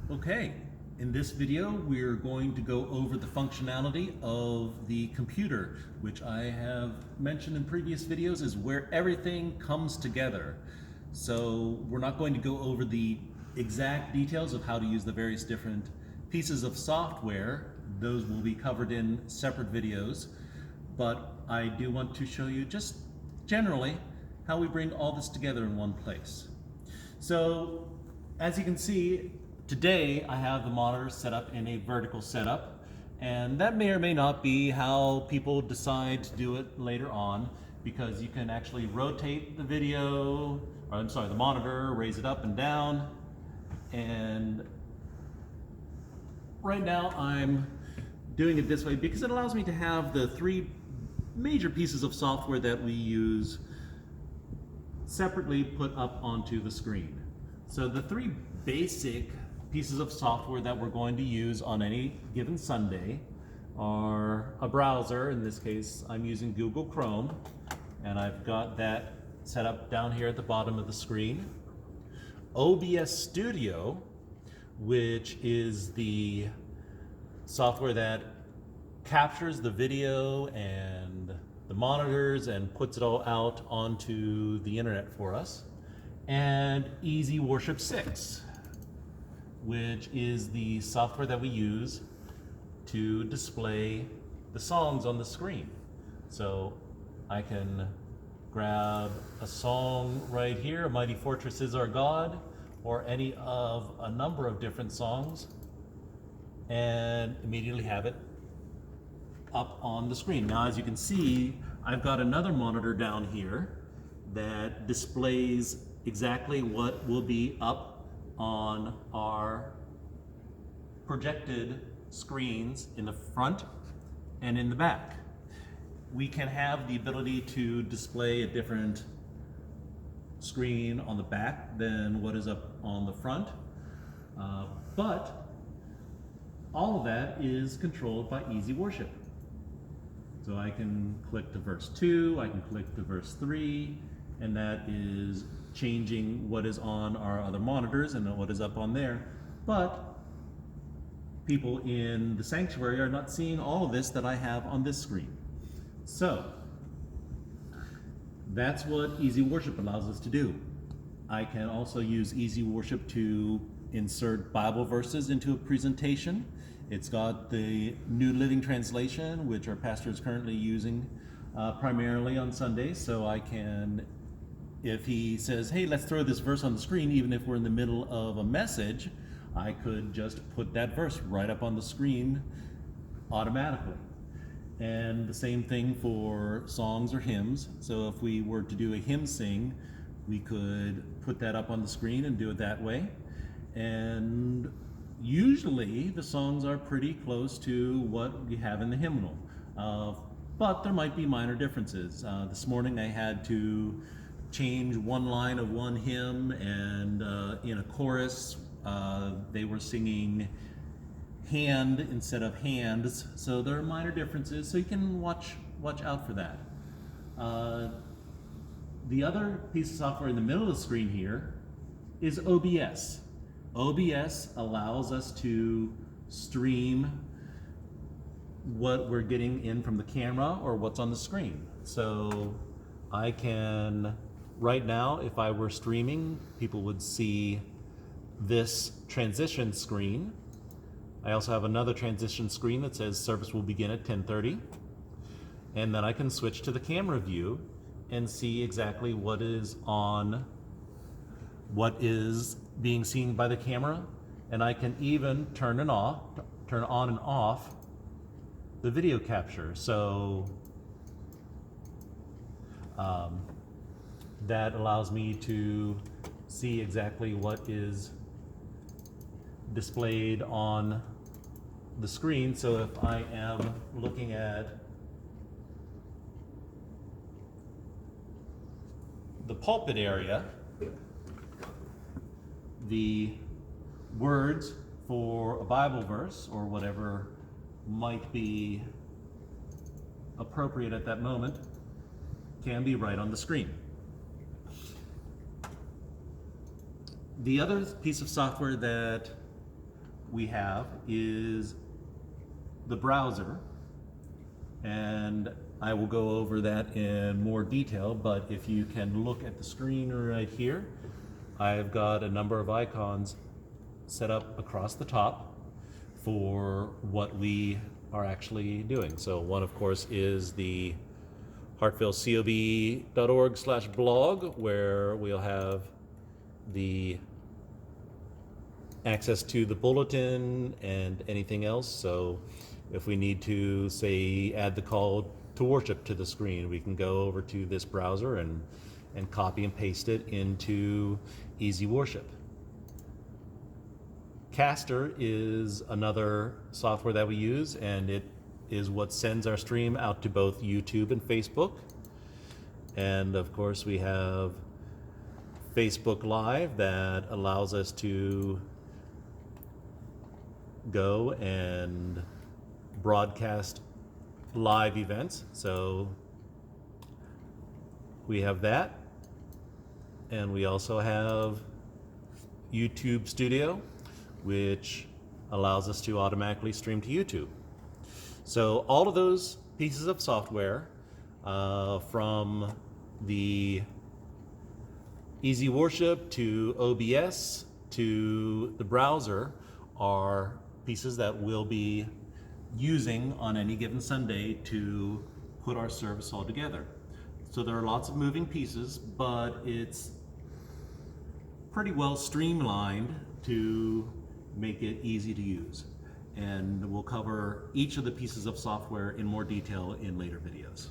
Okay, in this video we're going to go over the functionality of the computer, which I have mentioned in previous videos is where everything comes together. So we're not going to go over the exact details of how to use the various different pieces of software. Those will be covered in separate videos, but I do want to show you just generally how we bring all this together in one place. So as you can see, today I have the monitor set up in a vertical setup, and that may or may not be how people decide to do it later on, because you can actually rotate the video, or I'm sorry, the monitor, raise it up and down. And right now I'm doing it this way because it allows me to have the three major pieces of software that we use separately put up onto the screen. So the three basic pieces of software that we're going to use on any given Sunday are a browser. In this case, I'm using Google Chrome, and I've got that set up down here at the bottom of the screen. OBS Studio, which is the software that captures the video and the monitors and puts it all out onto the internet for us. And Easy Worship 6, which is the software that we use to display the songs on the screen. So I can grab a song right here, A Mighty Fortress Is Our God, or any of a number of different songs, and immediately have it up on the screen. Now, as you can see, I've got another monitor down here that displays exactly what will be up on our projected screens in the front and in the back. We can have the ability to display a different screen on the back than what is up on the front, but all of that is controlled by Easy Worship. So I can click to verse 2, I can click to verse 3, and that is changing what is on our other monitors and what is up on there. But people in the sanctuary are not seeing all of this that I have on this screen. So that's what Easy Worship allows us to do. I can also use Easy Worship to insert Bible verses into a presentation. It's got the New Living Translation, which our pastor is currently using primarily on Sundays, so I can, if he says, hey, let's throw this verse on the screen, even if we're in the middle of a message, I could just put that verse right up on the screen automatically. And the same thing for songs or hymns. So if we were to do a hymn sing, we could put that up on the screen and do it that way. And usually the songs are pretty close to what we have in the hymnal. But there might be minor differences. This morning I had to change one line of one hymn, and in a chorus they were singing hand instead of hands, so there are minor differences, so you can watch out for that. The other piece of software in the middle of the screen here is OBS. OBS allows us to stream what we're getting in from the camera or what's on the screen. So I can, right now, if I were streaming, people would see this transition screen. I also have another transition screen that says service will begin at 10:30. And then I can switch to the camera view and see exactly what is on, what is being seen by the camera. And I can even turn on and off the video capture. So that allows me to see exactly what is displayed on the screen. So if I am looking at the pulpit area, the words for a Bible verse or whatever might be appropriate at that moment can be right on the screen. The other piece of software that we have is the browser, and I will go over that in more detail, but if you can look at the screen right here, I've got a number of icons set up across the top for what we are actually doing. So one, of course, is the hartvillecob.org/blog, where we'll have the access to the bulletin and anything else. So if we need to, say, add the call to worship to the screen, we can go over to this browser and copy and paste it into Easy Worship. Caster is another software that we use, and it is what sends our stream out to both YouTube and Facebook. And of course we have Facebook Live that allows us to go and broadcast live events. So we have that, and we also have YouTube Studio, which allows us to automatically stream to YouTube. So all of those pieces of software, from the Easy Worship to OBS to the browser, are pieces that we'll be using on any given Sunday to put our service all together. So there are lots of moving pieces, but it's pretty well streamlined to make it easy to use. And we'll cover each of the pieces of software in more detail in later videos.